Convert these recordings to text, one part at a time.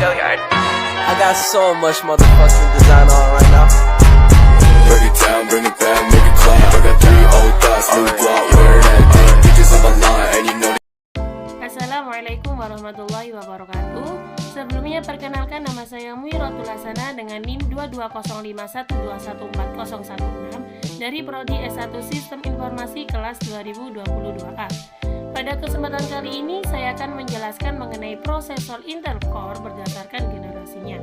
I got so much motherfucking design on right now. Break it down, bring it back, make it clap. I got 3 old thoughts, new block, where that day. Bitches on my line, and you know. Assalamualaikum warahmatullahi wabarakatuh. Sebelumnya perkenalkan, nama saya Muiratul Hasana dengan NIM 220512140116 dari Prodi S1 Sistem Informasi kelas 2022A. Pada kesempatan kali ini saya akan menjelaskan mengenai prosesor Intel Core berdasarkan generasinya.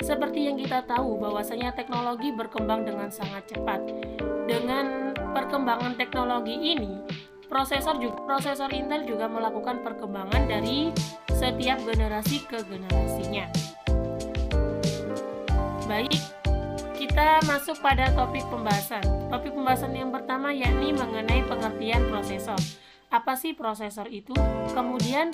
Seperti yang kita tahu bahwasanya teknologi berkembang dengan sangat cepat. Dengan perkembangan teknologi ini, prosesor Intel juga melakukan perkembangan dari setiap generasi ke generasinya. Baik, kita masuk pada topik pembahasan. Topik pembahasan yang pertama yakni mengenai pengertian prosesor. Apa sih prosesor itu? Kemudian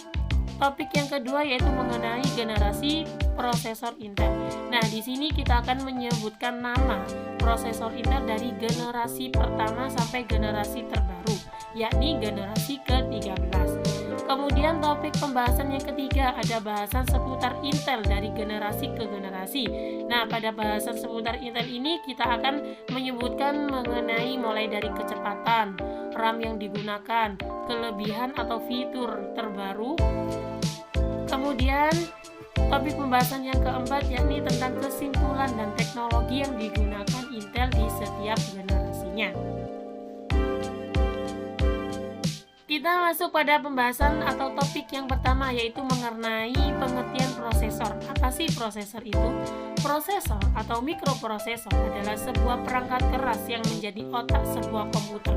topik yang kedua yaitu mengenai generasi prosesor Intel. Nah, di sini kita akan menyebutkan nama prosesor Intel dari generasi pertama sampai generasi terbaru, yakni generasi ke-13. Kemudian topik pembahasan yang ketiga ada bahasan seputar Intel dari generasi ke generasi. Nah, pada bahasan seputar Intel ini kita akan menyebutkan mengenai mulai dari kecepatan, RAM yang digunakan, kelebihan atau fitur terbaru. Kemudian topik pembahasan yang keempat yakni tentang kesimpulan dan teknologi yang digunakan Intel di setiap generasinya. Kita masuk pada pembahasan atau topik yang pertama yaitu mengenai pengertian prosesor. Apa sih prosesor itu? Prosesor atau mikroprosesor adalah sebuah perangkat keras yang menjadi otak sebuah komputer.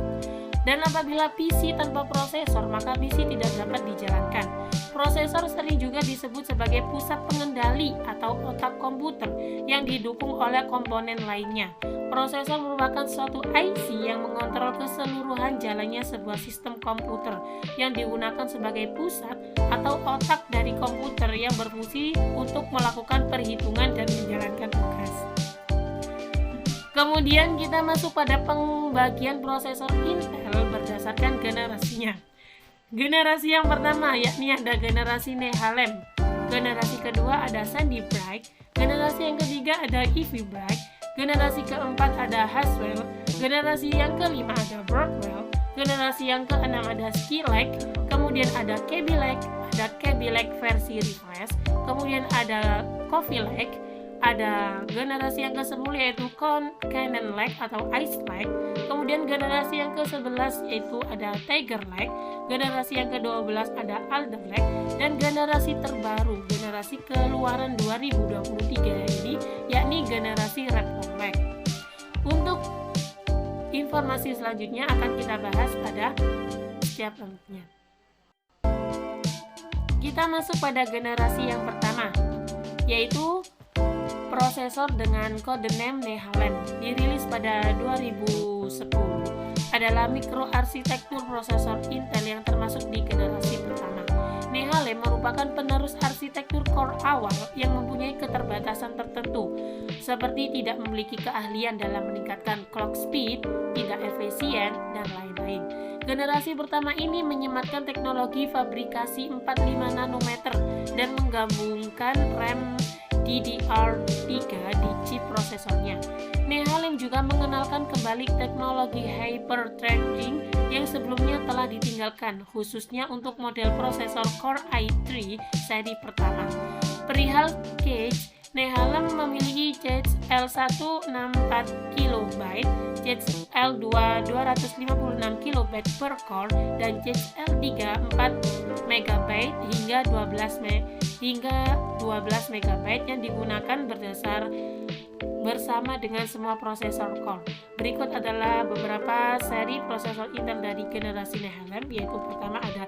Dan apabila PC tanpa prosesor, maka PC tidak dapat dijalankan. Prosesor sering juga disebut sebagai pusat pengendali atau otak komputer yang didukung oleh komponen lainnya. Prosesor merupakan suatu IC yang mengontrol keseluruhan jalannya sebuah sistem komputer yang digunakan sebagai pusat atau otak dari komputer yang berfungsi untuk melakukan perhitungan dan menjalankan tugas. Kemudian kita masuk pada pembagian prosesor Intel berdasarkan generasinya. Generasi yang pertama yakni ada generasi Nehalem. Generasi kedua ada Sandy Bright. Generasi yang ketiga ada Ivy Bright. Generasi keempat ada Haswell. Generasi yang kelima ada Broadwell. Generasi yang keenam ada Skylake. Kemudian ada Kaby Lake. Ada Kaby Lake versi refresh. Kemudian ada Coffee Lake. Ada generasi yang ke-10 yaitu Cannon Lake atau Ice Lake. Kemudian generasi yang ke-11 yaitu ada Tiger Lake. Generasi yang ke-12 ada Alder Lake. Dan generasi terbaru, generasi keluaran 2023 ini yakni generasi Raptor Lake. Untuk informasi selanjutnya akan kita bahas pada setiap lanjutnya. Kita masuk pada generasi yang pertama yaitu prosesor dengan kode name Nehalem, dirilis pada 2010, adalah mikroarsitektur prosesor Intel yang termasuk di generasi pertama. Nehalem merupakan penerus arsitektur core awal yang mempunyai keterbatasan tertentu, seperti tidak memiliki keahlian dalam meningkatkan clock speed, tidak efisien, dan lain-lain. Generasi pertama ini menyematkan teknologi fabrikasi 45 nanometer dan menggabungkan RAM DDR3 di chip prosesornya. Nehalem juga mengenalkan kembali teknologi hyper-threading yang sebelumnya telah ditinggalkan, khususnya untuk model prosesor Core i3 seri pertama. Perihal cache, Nehalem memiliki cache L1 64 KB, cache L2 256 KB per core, dan cache L3 4 MB hingga 12 MB yang digunakan bersama dengan semua prosesor core. Berikut adalah beberapa seri prosesor Intel dari generasi Nehalem, yaitu pertama ada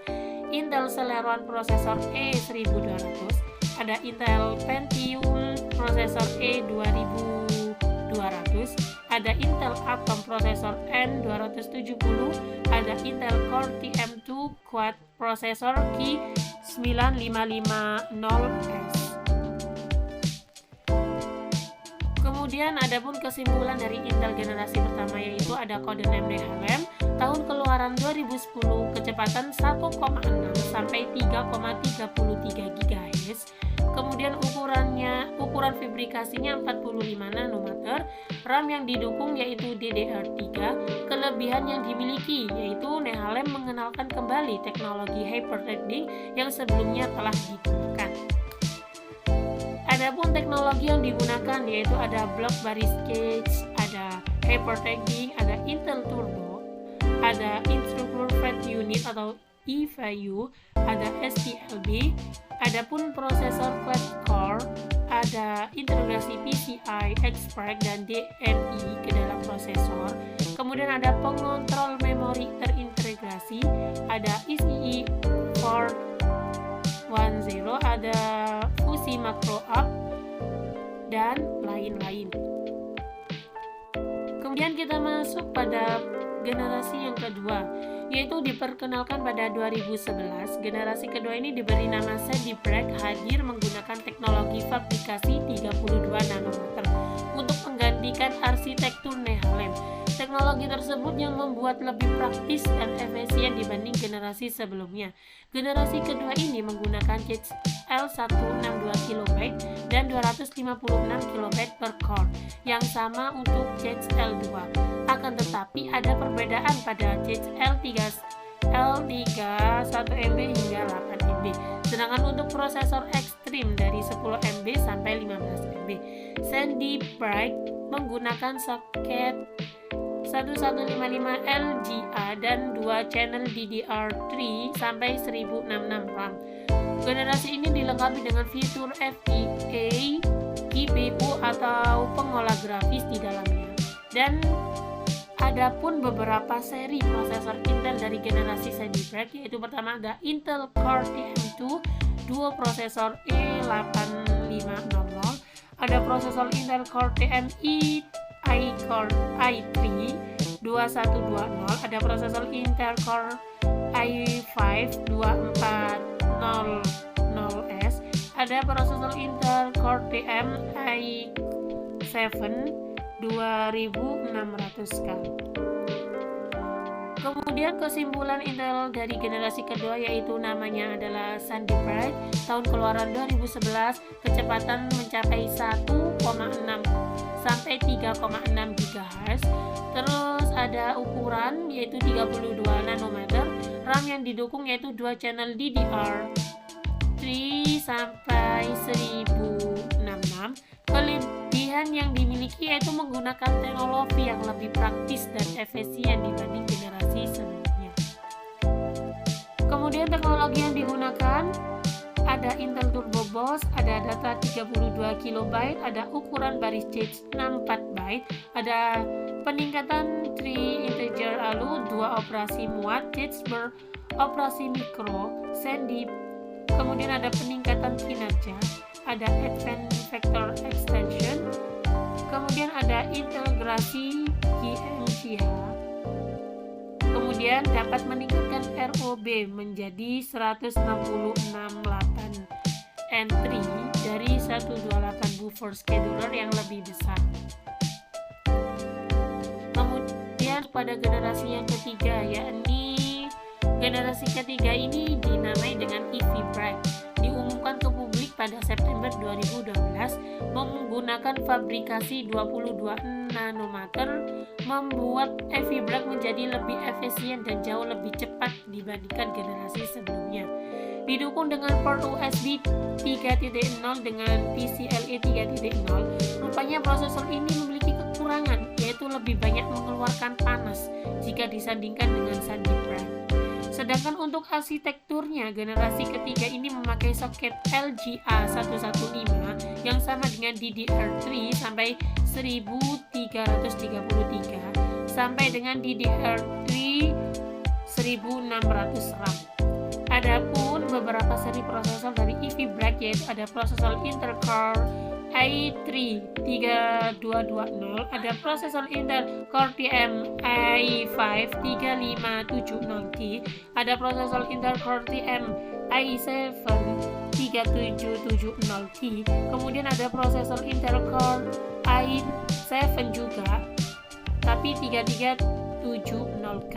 Intel Celeron prosesor E1200, ada Intel Pentium prosesor E2200, ada Intel Atom prosesor N270, ada Intel Core TM2 Quad prosesor Ki9550S. Kemudian adapun kesimpulan dari Intel generasi pertama yaitu ada kode name Nehalem, tahun keluaran 2010, kecepatan 1,6 sampai 3,33 GHz. Kemudian ukuran fabrikasinya 45 nanometer, RAM yang didukung yaitu DDR3. Kelebihan yang dimiliki yaitu Nehalem mengenalkan kembali teknologi hyperthreading yang sebelumnya telah digunakan. Adapun teknologi yang digunakan yaitu ada block baris gauge, ada hyperthreading, ada Intel Turbo, ada Instructor Thread Unit atau EVU, ada STLB, adapun prosesor quad-core, ada integrasi PCI Express dan DMI ke dalam prosesor. Kemudian ada pengontrol memori terintegrasi, ada ICI 410, ada fungsi macro up dan lain-lain. Kemudian kita masuk pada generasi yang kedua, yaitu diperkenalkan pada 2011. Generasi kedua ini diberi nama Sandy Brak, hadir menggunakan teknologi fabrikasi 32 nanometer untuk menggantikan arsitektur Nehalem. Teknologi tersebut yang membuat lebih praktis dan efisien dibanding generasi sebelumnya. Generasi kedua ini menggunakan chips L162 KB dan 256 KB per core, yang sama untuk chips L2. Akan tetapi ada perbedaan pada chips L3 1 MB hingga 8 MB. Sedangkan untuk prosesor ekstrim dari 10 MB sampai 15 MB. Sandy Brak menggunakan soket 1155 LGA dan 2 channel DDR3 sampai 1066 RAM. Generasi ini dilengkapi dengan fitur FPA, GPU atau pengolah grafis di dalamnya. Dan adapun beberapa seri prosesor Intel dari generasi Sandy Brak, yaitu pertama ada Intel Core TM2, duo prosesor E8500, ada prosesor Intel Core TMI iCore i3 2120, ada prosesor Intel Core i5 2400S, ada prosesor Intel Core TM i7 2600K. Kemudian kesimpulan Intel dari generasi kedua yaitu namanya adalah Sandy Brak, tahun keluaran 2011, kecepatan mencapai 1,6 sampai 3,6 GHz. Terus ada ukuran yaitu 32 nanometer, RAM yang didukung yaitu 2 channel DDR3 sampai 1066. Kelebihan yang dimiliki yaitu menggunakan teknologi yang lebih praktis dan efisien dibanding generasi sebelumnya. Kemudian teknologi yang digunakan ada Intel Turbo Boost, ada data 32 KB, ada ukuran baris gauge 64 byte, ada peningkatan 3 integer ALU, 2 operasi muat, gauge beroperasi mikro, Sandy. Kemudian ada peningkatan kinerja, ada Advanced Vector Extension, kemudian ada integrasi QMCH, kemudian dapat meningkatkan ROB menjadi 166.8 entry dari 128 buffer scheduler yang lebih besar. Kemudian pada generasi yang ketiga, yakni generasi ketiga ini dinamai dengan EV Brak, diumumkan ke publik pada September 2012, menggunakan fabrikasi 22 nanometer, membuat EV Brak menjadi lebih efisien dan jauh lebih cepat dibandingkan generasi sebelumnya. Didukung dengan port USB 3.0 dengan PCIe 3.0, rupanya prosesor ini memiliki kekurangan, yaitu lebih banyak mengeluarkan panas jika disandingkan dengan Sandy Brak. Sedangkan untuk arsitekturnya, generasi ketiga ini memakai soket LGA 115 yang sama dengan DDR3 sampai 1333 sampai dengan DDR3 1600 RAM. Adapun beberapa seri prosesor dari EV Brak yaitu ada prosesor Intel Core i3 3220, ada prosesor Intel Core TM i5 3570T, ada prosesor Intel Core TM i7 3770T, kemudian ada prosesor Intel Core i7 juga tapi 3370 570K.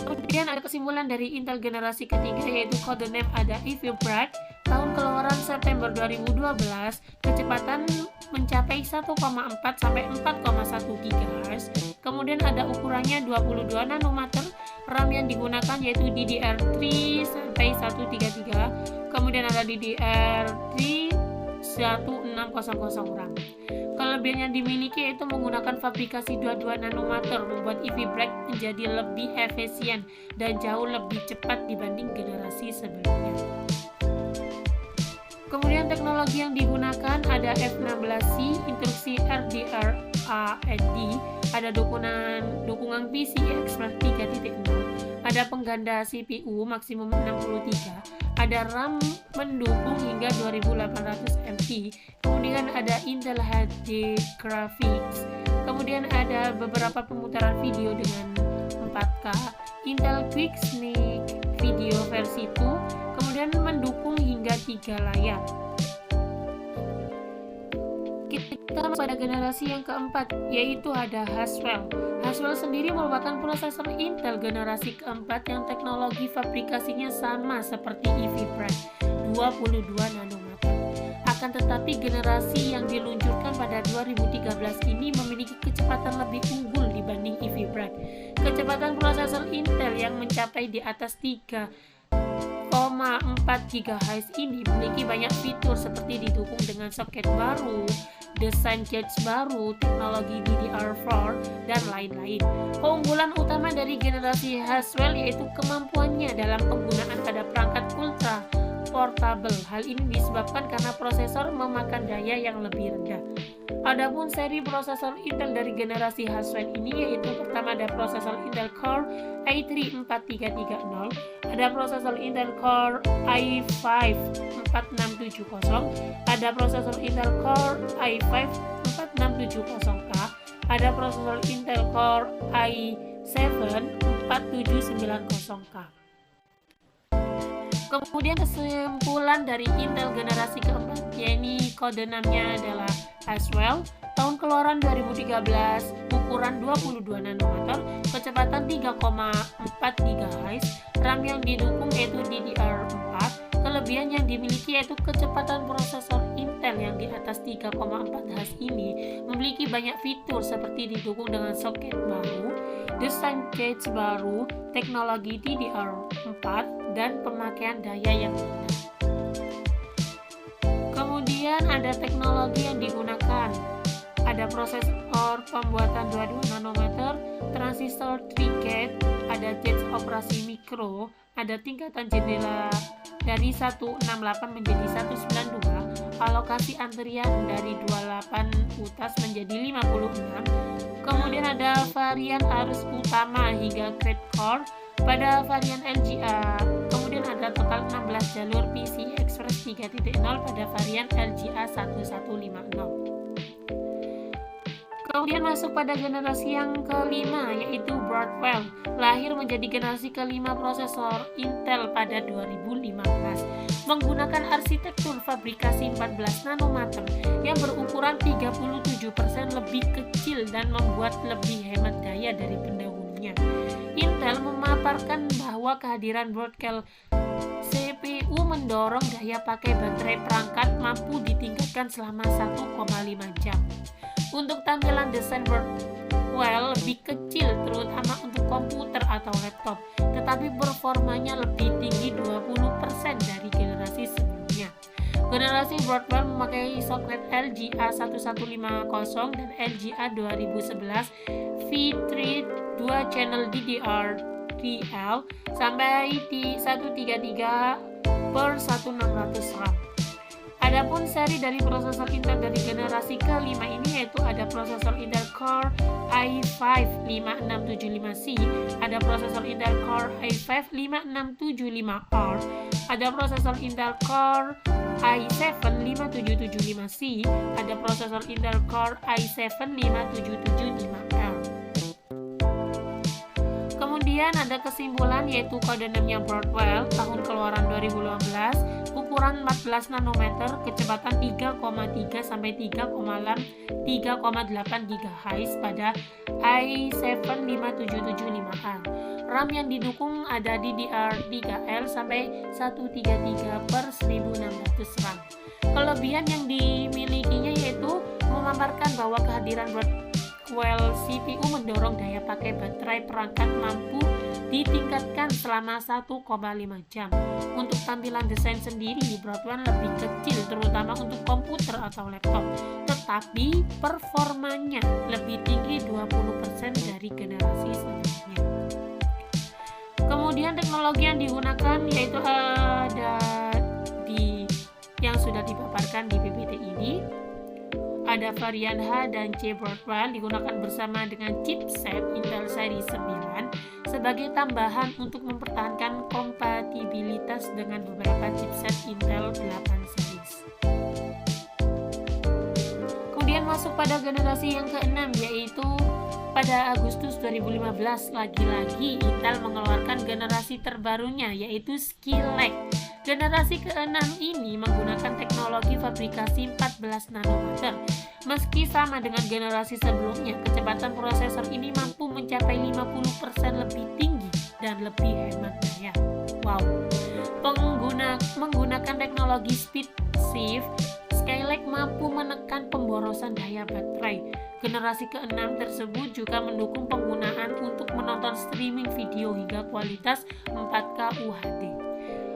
Kemudian ada kesimpulan dari Intel generasi ketiga, yaitu codename ada Ivy Bright, tahun keluaran September 2012, kecepatan mencapai 1,4 sampai 4,1 GHz. Kemudian ada ukurannya 22 nanometer, RAM yang digunakan yaitu DDR3 sampai 133. Kemudian ada DDR3 1600 RAM. Kelebihan yang dimiliki yaitu menggunakan fabrikasi 22 nanometer, membuat Ivy Bright menjadi lebih efisien dan jauh lebih cepat dibanding generasi sebelumnya. Kemudian teknologi yang digunakan ada F16C, instruksi RDRA-ND, ada dukungan PCI Express 3.0, ada pengganda CPU maksimum 63, ada RAM mendukung hingga 2800 MB, kemudian ada Intel HD Graphics, kemudian ada beberapa pemutaran video dengan 4K, Intel Quick Sync Video versi 2, kemudian mendukung hingga 3 layar. Kita pada generasi yang keempat, yaitu ada Haswell. Haswell sendiri merupakan prosesor Intel generasi keempat yang teknologi fabrikasinya sama seperti Ivy Bright, 22 nanometer. Akan tetapi generasi yang diluncurkan pada 2013 ini memiliki kecepatan lebih unggul dibanding Ivy Bright. Kecepatan prosesor Intel yang mencapai di atas 3,4 GHz ini memiliki banyak fitur seperti didukung dengan soket baru, desain gauge baru, teknologi DDR4, dan lain-lain. Keunggulan utama dari generasi Haswell yaitu kemampuannya dalam penggunaan pada perangkat ultra portable. Hal ini disebabkan karena prosesor memakan daya yang lebih rendah. Adapun seri prosesor Intel dari generasi Haswell ini yaitu pertama ada prosesor Intel Core i3 4330, ada prosesor Intel Core i5 4670, ada prosesor Intel Core i5 4670K, ada prosesor Intel Core i7 4790K. Kemudian kesimpulan dari Intel generasi keempat, yaitu codename-nya adalah Haswell, tahun keluaran 2013, ukuran 22 nanometer, kecepatan 3,4 GHz, RAM yang didukung yaitu DDR4. Kelebihan yang dimiliki yaitu kecepatan prosesor Intel yang di atas 3,4 GHz ini memiliki banyak fitur seperti didukung dengan soket baru, desain gauge baru, teknologi DDR4, dan pemakaian daya yang rendah. Kemudian ada teknologi yang digunakan, ada prosesor pembuatan 22 nanometer, transistor 3 gate, ada gauge operasi mikro, ada tingkatan jendela dari 168 menjadi 192, alokasi antrian dari 28 utas menjadi 56, kemudian ada varian arus utama hingga grade core pada varian LGA, kemudian ada total 16 jalur PCI Express 3.0 pada varian LGA 1150. Kemudian masuk pada generasi yang kelima, yaitu Broadwell, lahir menjadi generasi kelima prosesor Intel pada 2015, menggunakan arsitektur fabrikasi 14 nanometer yang berukuran 37% lebih kecil dan membuat lebih hemat daya dari pendahulunya. Intel memaparkan bahwa kehadiran Broadwell CPU mendorong daya pakai baterai perangkat mampu ditingkatkan selama 1,5 jam. Untuk tampilan desain Broadwell lebih kecil terutama untuk komputer atau laptop, tetapi performanya lebih tinggi 20% dari generasi sebelumnya. Generasi Broadwell memakai soket LGA 1150 dan LGA 2011 V3 2 channel DDR3L sampai 133/1600 RAM. Adapun seri dari prosesor Intel dari generasi kelima ini yaitu ada prosesor Intel Core i5 5675C, ada prosesor Intel Core i5 5675R, ada prosesor Intel Core i7 5775C, ada prosesor Intel Core i7 5775R. Kemudian Kemudian ada kesimpulan yaitu codename-nya Broadwell tahun keluaran 2015, ukuran 14 nanometer, kecepatan 3,3 sampai 3,8 GHz pada i7-5775A. RAM yang didukung ada DDR3L sampai 133/1600 RAM. Kelebihan yang dimilikinya yaitu memaparkan bahwa kehadiran Broadwell CPU mendorong daya pakai baterai perangkat mampu ditingkatkan selama 1,5 jam. Untuk tampilan desain sendiri, Broadwell lebih kecil terutama untuk komputer atau laptop, tetapi performanya lebih tinggi 20% dari generasi sebelumnya. Kemudian teknologi yang digunakan yaitu ada yang sudah dipaparkan di PPT ini. Ada varian H dan C Broadwell digunakan bersama dengan chipset Intel seri 9 sebagai tambahan untuk mempertahankan kompatibilitas dengan beberapa chipset Intel 8 series. Kemudian masuk pada generasi yang ke-6 yaitu pada Agustus 2015 lagi-lagi Intel mengeluarkan generasi terbarunya yaitu Skylake. Generasi ke-6 ini menggunakan teknologi fabrikasi 14 nanometer. Meski sama dengan generasi sebelumnya, kecepatan prosesor ini mampu mencapai 50% lebih tinggi dan lebih hemat daya. Wow. Menggunakan teknologi speed shift, Skylake mampu menekan pemborosan daya baterai. Generasi ke-6 tersebut juga mendukung penggunaan untuk menonton streaming video hingga kualitas 4K UHD.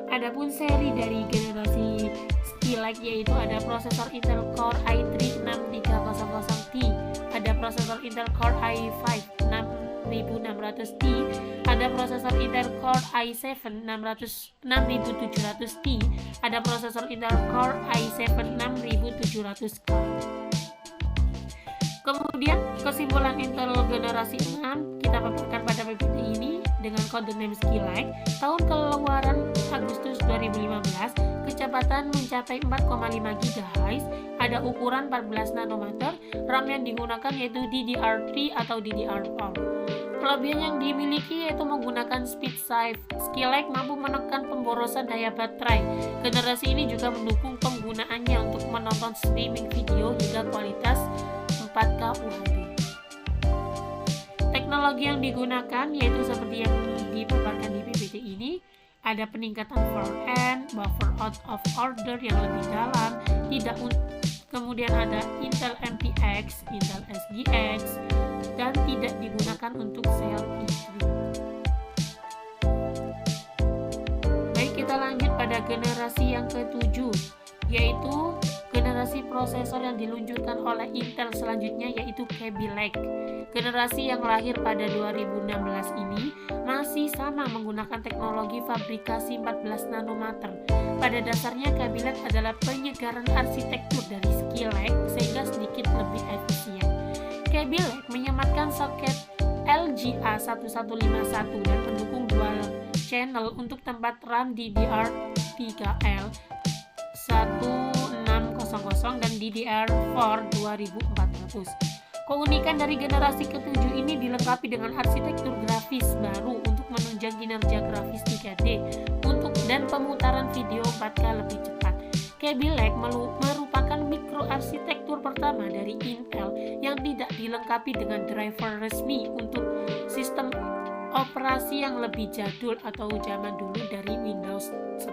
Adapun seri dari generasi Skylake yaitu ada prosesor Intel Core i3 6300T, ada prosesor Intel Core i5 6600T, ada prosesor Intel Core i7 6700T, ada prosesor Intel Core i7 6700K. Kemudian kesimpulan Intel generasi 6 kita paparkan pada PPT ini dengan codename Skylake. Tahun keluaran Agustus 2015, kecepatan mencapai 4,5 GHz, ada ukuran 14 nanometer, RAM yang digunakan yaitu DDR3 atau DDR4. Kelebihan yang dimiliki yaitu menggunakan speed shift. Skylake mampu menekan pemborosan daya baterai. Generasi ini juga mendukung penggunaannya untuk menonton streaming video hingga kualitas 4K UHD. Teknologi yang digunakan yaitu seperti yang dipaparkan di PPT ini, ada peningkatan front-end, buffer out of order yang lebih dalam, kemudian ada Intel MTX, Intel SGX, dan tidak digunakan untuk sel E3. Baik, kita lanjut pada generasi yang ke-7, yaitu generasi prosesor yang diluncurkan oleh Intel selanjutnya yaitu Kaby Lake. Generasi yang lahir pada 2016 ini masih sama menggunakan teknologi fabrikasi 14 nanometer. Pada dasarnya Kaby Lake adalah penyegaran arsitektur dari Skylake sehingga sedikit lebih efisien. Kaby Lake menyematkan soket LGA1151 dan pendukung dual channel untuk tempat RAM DDR3L 1600 dan DDR4 2400. Keunikan dari generasi ke-7 ini dilengkapi dengan arsitektur grafis baru untuk menunjang kinerja grafis 3D dan pemutaran video 4K lebih cepat. Kaby Lake merupakan mikroarsitektur pertama dari Intel yang tidak dilengkapi dengan driver resmi untuk sistem operasi yang lebih jadul atau zaman dulu dari Windows 10.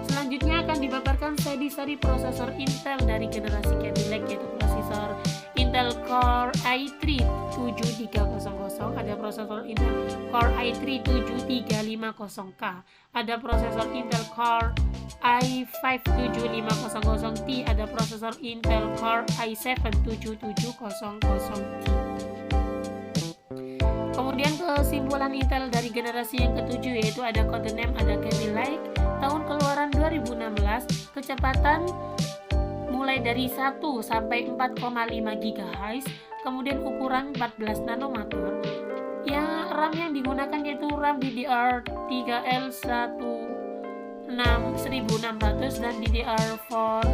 Selanjutnya akan dipaparkan seri prosesor Intel dari generasi Kaby Lake yaitu prosesor Intel Core i3 7300, ada prosesor Intel Core i3 7350K, ada prosesor Intel Core i5 7500T, ada prosesor Intel Core i7 7700T. Kemudian kesimpulan Intel dari generasi yang ke-7 yaitu ada codename ada Kaby Lake, tahun keluaran 2016, kecepatan mulai dari 1 sampai 4,5 GHz, kemudian ukuran 14 nanometer. RAM yang digunakan yaitu RAM DDR3L 1600 dan DDR4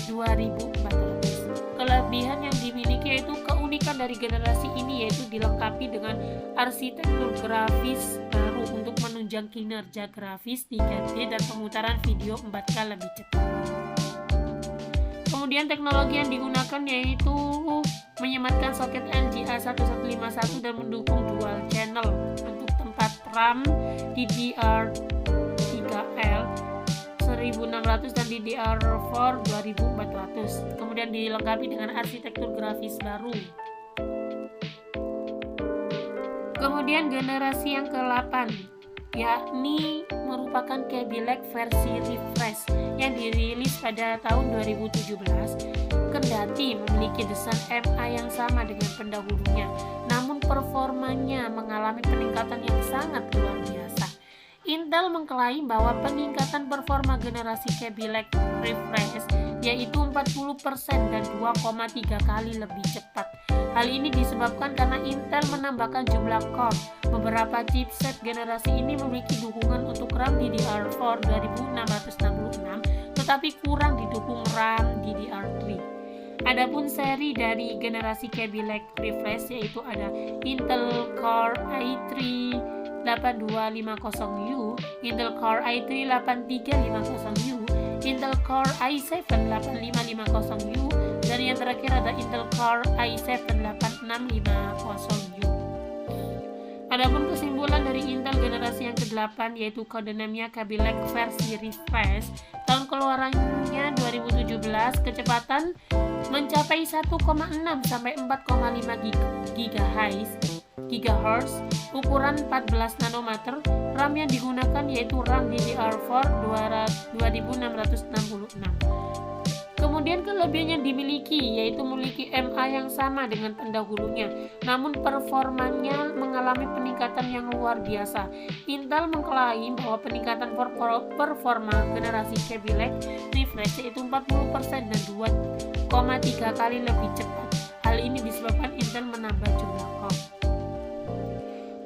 2400. kelebihan yang dimiliki yaitu keunikan dari generasi ini yaitu dilengkapi dengan arsitektur grafis baru untuk menunjang kinerja grafis 3D dan pemutaran video 4K lebih cepat. Kemudian teknologi yang digunakan yaitu menyematkan soket LG A1151 dan mendukung dual channel untuk tempat RAM DDR3L 1600 dan DDR4 2400. Kemudian dilengkapi dengan arsitektur grafis baru. Kemudian generasi yang ke-8 yakni merupakan Kaby Lake versi refresh yang dirilis pada tahun 2017. Kendati memiliki desain MA yang sama dengan pendahulunya, namun performanya mengalami peningkatan yang sangat luar biasa. Intel mengklaim bahwa peningkatan performa generasi Kaby Lake refresh yaitu 40% dan 2,3 kali lebih cepat. Hal ini disebabkan karena Intel menambahkan jumlah core. Beberapa chipset generasi ini memiliki dukungan untuk RAM DDR4 2666, tetapi kurang didukung RAM DDR3. Adapun seri dari generasi Kaby Lake refresh yaitu ada Intel Core i3 8250U, Intel Core i3 8350U, Intel Core i7 8550U, dan yang terakhir ada Intel Core i7 8650U. Adapun kesimpulan dari Intel generasi yang ke-8 yaitu codename-nya Kaby Lake versi refresh, tahun keluarannya 2017, kecepatan mencapai 1,6 sampai 4,5 GHz, ukuran 14 nanometer, RAM yang digunakan yaitu RAM DDR4 2666. Kemudian kelebihan yang dimiliki yaitu memiliki MA yang sama dengan pendahulunya, namun performanya mengalami peningkatan yang luar biasa. Intel mengklaim bahwa peningkatan performa generasi Kaby Lake refresh yaitu 40% dan 2,3 kali lebih cepat. Hal ini disebabkan Intel menambah jumlah core.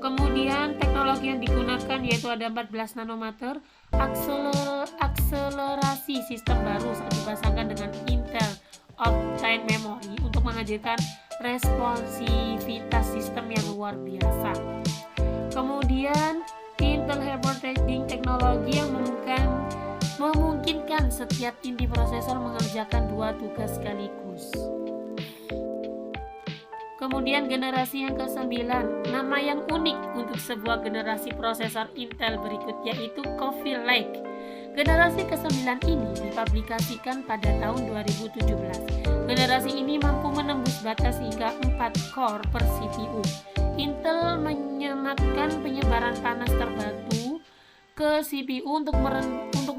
Kemudian teknologi yang digunakan yaitu ada 14 nanometer, akselerasi sistem baru saat dipasangkan dengan Intel Optane Memory untuk menghadirkan responsivitas sistem yang luar biasa. Kemudian Intel Hybrid Threading teknologi yang memungkinkan setiap inti prosesor mengerjakan 2 tugas sekaligus. Kemudian generasi yang ke-9, nama yang unik untuk sebuah generasi prosesor Intel berikut yaitu Kaby Lake. Generasi ke-9 ini dipublikasikan pada tahun 2017. Generasi ini mampu menembus batas hingga 4 core per CPU. Intel menyematkan penyebaran panas terbatu ke CPU untuk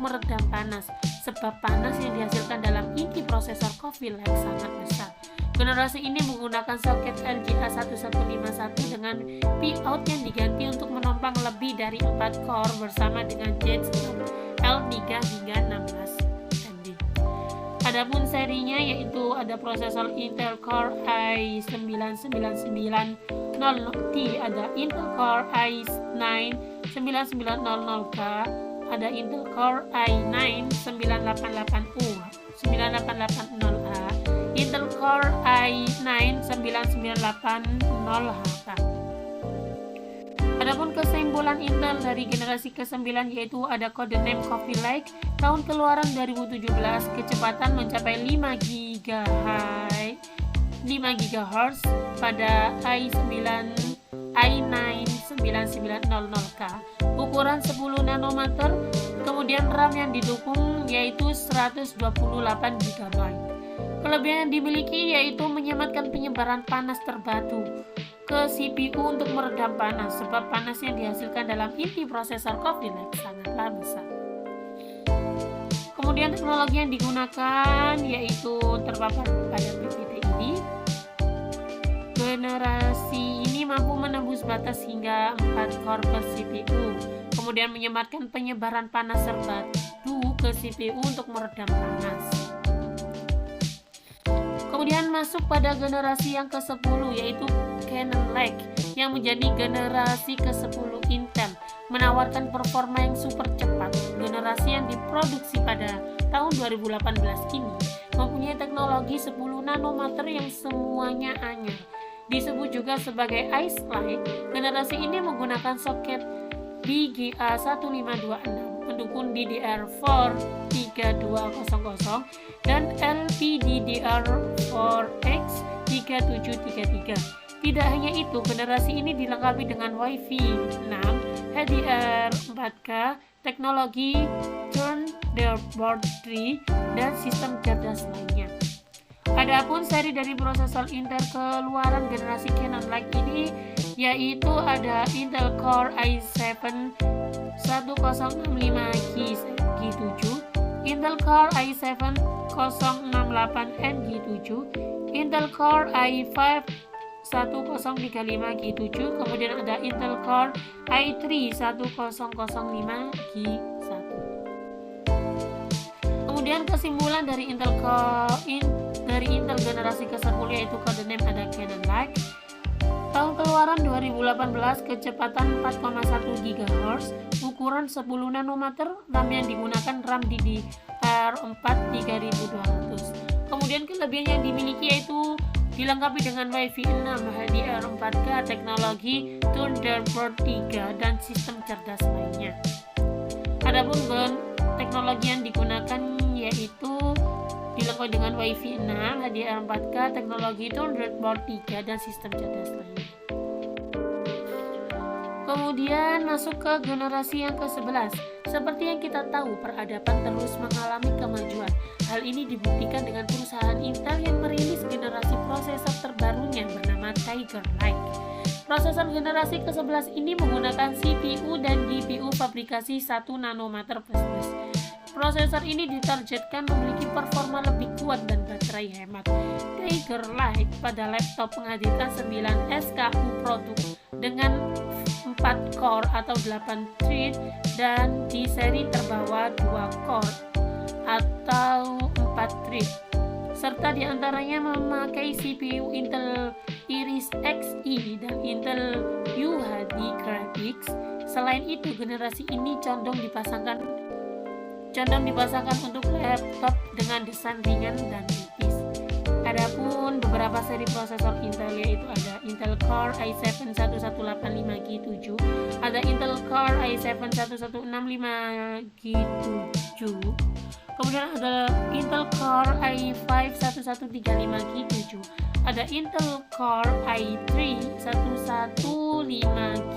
meredam panas, sebab panas yang dihasilkan dalam inti prosesor Kaby Lake sangat besar. Generasi ini menggunakan soket LG A1151 dengan P-out yang diganti untuk menopang lebih dari 4 core bersama dengan Jetson L3 hingga 16 MB. Adapun serinya yaitu ada prosesor Intel Core i9-9900T, ada Intel Core i9-9900K, ada Intel Core i9-988U-9880A, Intel Core i9-9980HK. Adapun kesimpulan Intel dari generasi ke-9 yaitu ada codename Kaby Lake, tahun keluaran 2017, kecepatan mencapai 5 GHz pada i9-9900K, ukuran 10 nanometer, kemudian RAM yang didukung yaitu 128 GB. Kelebihan yang dimiliki yaitu menyematkan penyebaran panas terbatu ke CPU untuk meredam panas, sebab panas yang dihasilkan dalam inti prosesor Kaby Lake sangatlah besar. Kemudian teknologi yang digunakan yaitu terpampang pada PPT ini. Generasi ini mampu menembus batas hingga 4 core per CPU, kemudian menyematkan penyebaran panas terbatu ke CPU untuk meredam panas. Kemudian masuk pada generasi yang ke-10 yaitu Kaby Lake yang menjadi generasi ke-10 Intel, menawarkan performa yang super cepat. Generasi yang diproduksi pada tahun 2018 ini mempunyai teknologi 10 nanometer yang semuanya anyar. Disebut juga sebagai Ice Lake. Generasi ini menggunakan soket BGA 1526, mendukung DDR4 3200 dan LPDDR4X 3733. Tidak hanya itu, generasi ini dilengkapi dengan Wi-Fi 6, HDR4K, teknologi Thunderbolt 3, dan sistem cerdas lainnya. Adapun seri dari prosesor Intel keluaran generasi Cannon Lake ini yaitu ada Intel Core i7 1065G7, Intel Core i7 068NG7, Intel Core i5 1035G7, kemudian ada Intel Core i3 1005G1. Kemudian kesimpulan dari Intel generasi ke-10 yaitu codename ada Cannon Lake. Tahun keluaran 2018, kecepatan 4,1 GHz, ukuran 10 nanometer, RAM yang digunakan RAM DDR4 3200. Kemudian kelebihan yang dimiliki yaitu dilengkapi dengan Wi-Fi 6, HDR4K, teknologi Thunderbolt 3, dan sistem cerdas lainnya. Adapun teknologi yang digunakan yaitu dilengkapi dengan Wi-Fi 6, HDR4K, teknologi Thunderbolt 3, dan sistem cerdas lainnya. Kemudian masuk ke generasi yang ke-11. Seperti yang kita tahu, peradaban terus mengalami kemajuan. Hal ini dibuktikan dengan perusahaan Intel yang merilis generasi prosesor terbarunya bernama Tiger Lake. Prosesor generasi ke-11 ini menggunakan CPU dan GPU fabrikasi 1 nanometer plus. Prosesor ini ditargetkan memiliki performa lebih kuat dan baterai hemat. Tiger Lake pada laptop menghadirkan 9 SKU produk dengan 4 core atau 8 thread, dan di seri terbawah 2 core atau 4 thread, serta diantaranya memakai CPU Intel Iris Xe dan Intel UHD Graphics. Selain itu, generasi ini condong dipasangkan untuk laptop dengan desain ringan dan tipis. Adapun beberapa seri prosesor Intel yaitu ada Intel Core i7 1185G7, ada Intel Core i7 1165G7, kemudian ada Intel Core i5 1135G7, ada Intel Core i3 115G.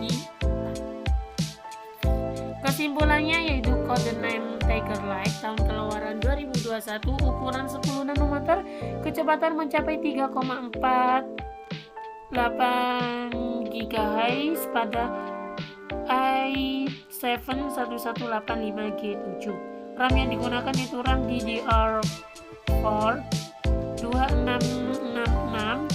Kesimpulannya yaitu codename Tiger Lake, tahun keluaran 2021, ukuran 10 nanometer, kecepatan mencapai 3,48 GHz pada i7 1185G7. RAM yang digunakan itu RAM DDR4 2666.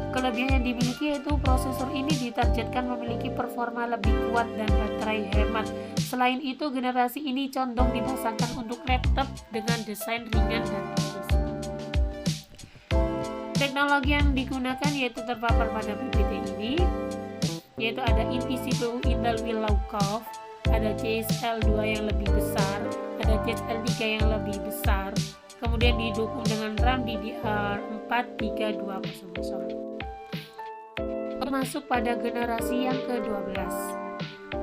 Kelebihan yang dimiliki yaitu prosesor ini ditargetkan memiliki performa lebih kuat dan baterai hemat. Selain itu, generasi ini condong dipasangkan untuk laptop dengan desain ringan dan tipis. Teknologi yang digunakan yaitu terpapar pada PPT ini, yaitu ada inti CPU Intel Willow Cove, ada JSL2 yang lebih besar, ada JSL3 yang lebih besar, kemudian didukung dengan RAM DDR4 3200. Masuk pada generasi yang ke-12.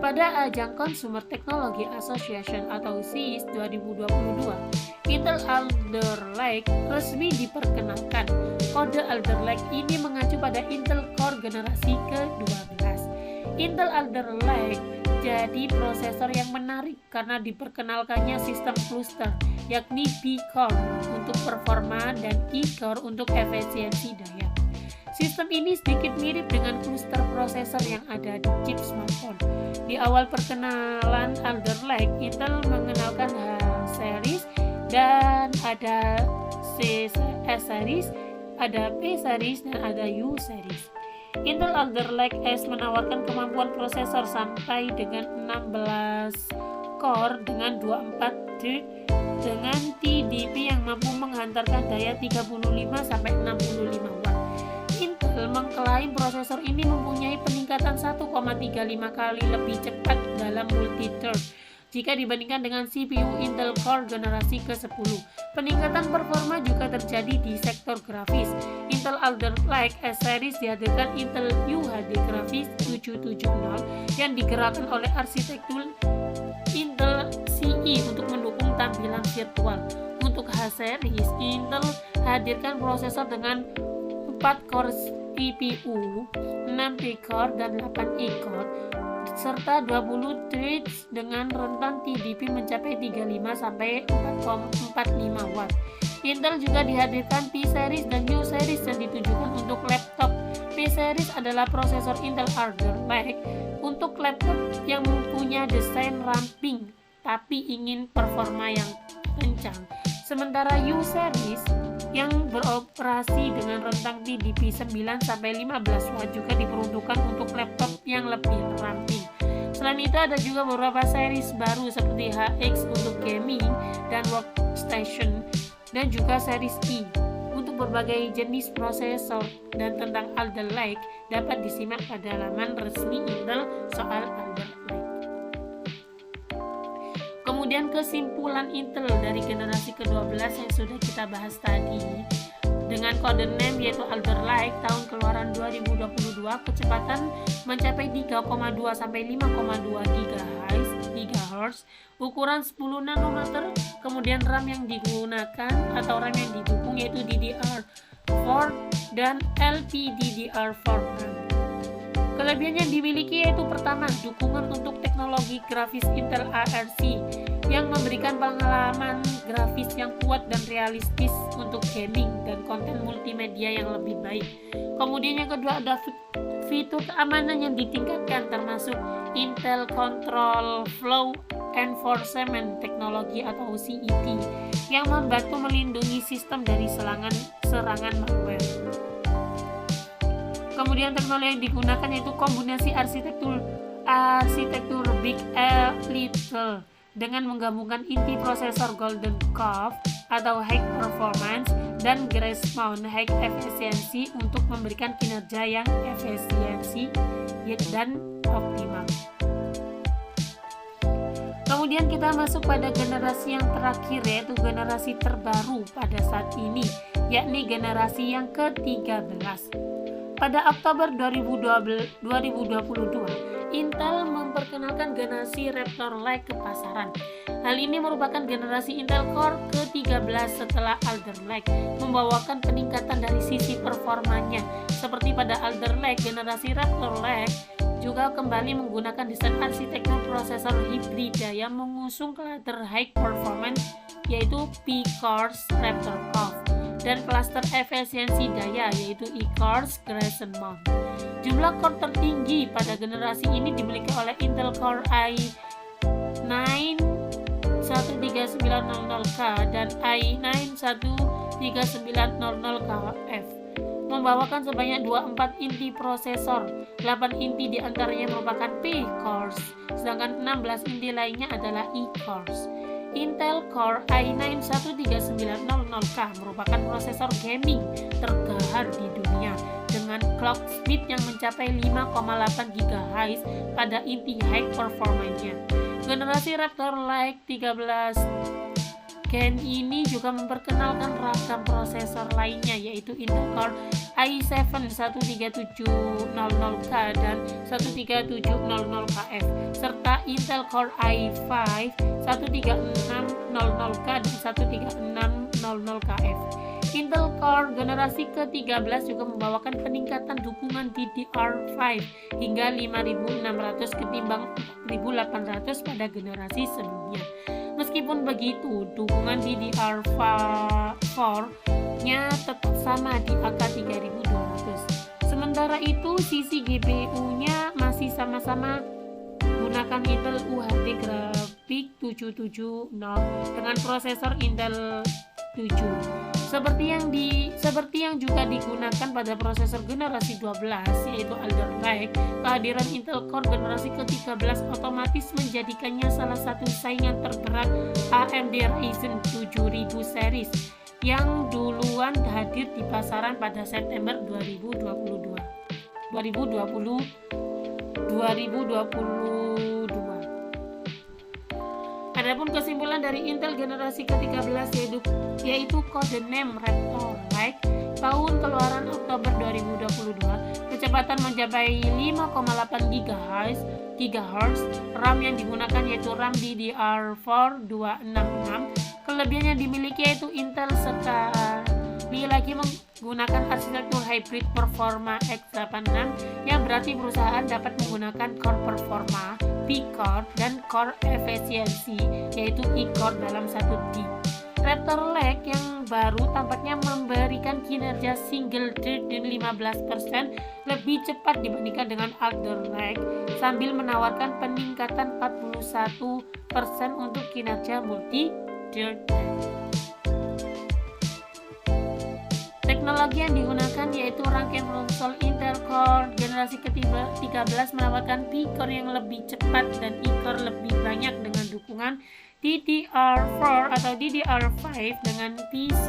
Pada ajang Consumer Technology Association atau CES 2022, Intel Alder Lake resmi diperkenalkan. Kode Alder Lake ini mengacu pada Intel Core generasi ke-12. Intel Alder Lake jadi prosesor yang menarik karena diperkenalkannya sistem cluster, yakni P-Core untuk performa dan E-Core untuk efisiensi daya. Sistem ini sedikit mirip dengan cluster prosesor yang ada di chip smartphone. Di awal perkenalan Alder Lake, Intel mengenalkan H-series dan ada C-series, ada P-series, dan ada U-series. Intel Alder Lake S menawarkan kemampuan prosesor sampai dengan 16 core dengan 24 thread dengan TDP yang mampu menghantarkan daya 35-65 watt. Intel mengklaim prosesor ini mempunyai peningkatan 1,35 kali lebih cepat dalam multi-thread. jika dibandingkan dengan CPU Intel Core generasi ke-10. Peningkatan performa juga terjadi di sektor grafis. Intel Alder Lake S-Series dihadirkan Intel UHD Graphics 770 yang digerakkan oleh arsitektur Intel CE untuk mendukung tampilan virtual. Untuk H-Series, Intel hadirkan prosesor dengan 4 core CPU, 6 T-core dan 8 E-core, serta 20 threads dengan rentan TDP mencapai 35-4,45 watt. Intel juga dihadirkan P-Series dan U-Series yang ditujukan untuk laptop. P-Series adalah prosesor Intel Alder Lake untuk laptop yang mempunyai desain ramping tapi ingin performa yang kencang. Sementara U-Series yang beroperasi dengan rentang TDP 9-15 watt juga diperuntukkan untuk laptop yang lebih ramping. Selain itu ada juga beberapa series baru seperti HX untuk gaming dan workstation dan juga series E. Untuk berbagai jenis prosesor dan tentang Alder Lake dapat disimak pada laman resmi Intel soal Alder Lake. Kemudian kesimpulan Intel dari generasi ke-12 yang sudah kita bahas tadi dengan kode name yaitu Alder Lake tahun keluaran 2022, kecepatan mencapai 3,2 sampai 5,2 GHz, ukuran 10 nanometer, kemudian RAM yang digunakan atau RAM yang didukung yaitu DDR4 dan LPDDR4 RAM. Kelebihan yang dimiliki yaitu pertama, dukungan untuk teknologi grafis Intel ARC yang memberikan pengalaman grafis yang kuat dan realistis untuk gaming dan konten multimedia yang lebih baik. Kemudian yang kedua ada fitur keamanan yang ditingkatkan termasuk Intel Control Flow Enforcement Technology atau CET yang membantu melindungi sistem dari serangan malware. Kemudian teknologi yang digunakan yaitu kombinasi arsitektur Big Little dengan menggabungkan inti prosesor Golden Cove atau High Performance dan Grace Mount High Efficiency untuk memberikan kinerja yang efisiensi dan optimal. Kemudian kita masuk pada generasi yang terakhir yaitu generasi terbaru pada saat ini, yakni generasi yang ke-13. Pada Oktober 2022, Intel memperkenalkan generasi Raptor Lake ke pasaran. Hal ini merupakan generasi Intel Core ke-13 setelah Alder Lake, membawakan peningkatan dari sisi performanya. Seperti pada Alder Lake, generasi Raptor Lake juga kembali menggunakan desain arsitektur prosesor hibrida yang mengusung klaster high performance yaitu P-Cores Raptor Cove dan klaster efisiensi daya yaitu E-Cores Grace Mount. Jumlah core tertinggi pada generasi ini dimiliki oleh Intel Core i9 13900K dan i9 13900KF, membawakan sebanyak 24 inti prosesor. 8 inti diantaranya merupakan P-Cores, sedangkan 16 inti lainnya adalah E-Cores. Intel Core i9 13900K merupakan prosesor gaming tergahar di dunia dengan clock speed yang mencapai 5,8 GHz pada inti high performance-nya. Generasi Raptor Lake 13 Gen ini juga memperkenalkan ragam prosesor lainnya yaitu Intel Core i7 13700K dan 13700KF serta Intel Core i5 13600K dan 13600KF. Intel Core generasi ke-13 juga membawakan peningkatan dukungan DDR5 hingga 5600 ketimbang 4800 pada generasi sebelumnya. Meskipun begitu, dukungan DDR4-nya tetap sama di angka 3200. Sementara itu, sisi GPU-nya masih sama-sama gunakan Intel UHD Graphics 770 dengan prosesor Intel 7. Seperti yang juga digunakan pada prosesor generasi 12 yaitu Alder Lake, kehadiran Intel Core generasi ke-13 otomatis menjadikannya salah satu saingan terberat AMD Ryzen 7000 series yang duluan hadir di pasaran pada September 2022. Adapun kesimpulan dari Intel generasi ke-13 yaitu Codename Raptor Lake tahun keluaran Oktober 2022, kecepatan mencapai 5,8 GHz, RAM yang digunakan yaitu RAM DDR4 266. Kelebihannya dimiliki yaitu Intel sekali lagi menggunakan arsitektur hybrid performa x86 yang berarti perusahaan dapat menggunakan core performa, P-core, dan core efisiensi yaitu E-core dalam satu D. Raptor Lake yang baru tampaknya memberikan kinerja single thread 15% lebih cepat dibandingkan dengan Alder Lake sambil menawarkan peningkatan 41% untuk kinerja multi-thread. Teknologi yang digunakan yaitu rangkaian prosesor Intel Core generasi ke-13 menawarkan P-core yang lebih cepat dan E-core lebih banyak dengan dukungan DDR4 atau DDR5 dengan PC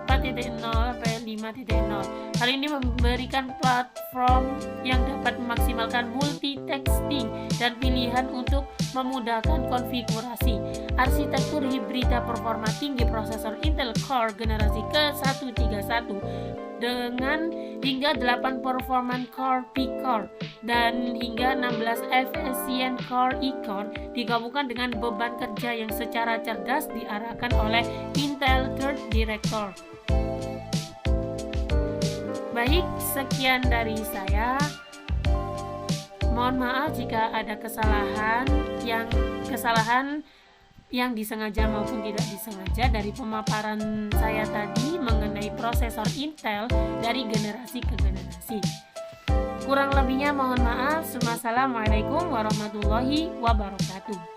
4.0 sampai 5.0. Hal ini memberikan platform yang dapat memaksimalkan multitasking dan pilihan untuk memudahkan konfigurasi. Arsitektur hibrida performa tinggi prosesor Intel Core generasi ke-131 dengan hingga 8 performance core P-core dan hingga 16 efficient core E-core digabungkan dengan beban kerja yang secara cerdas diarahkan oleh Intel Thread Director. Baik, sekian dari saya. Mohon maaf jika ada kesalahan yang disengaja maupun tidak disengaja dari pemaparan saya tadi mengenai prosesor Intel dari generasi ke generasi. Kurang lebihnya mohon maaf. Wassalamualaikum warahmatullahi wabarakatuh.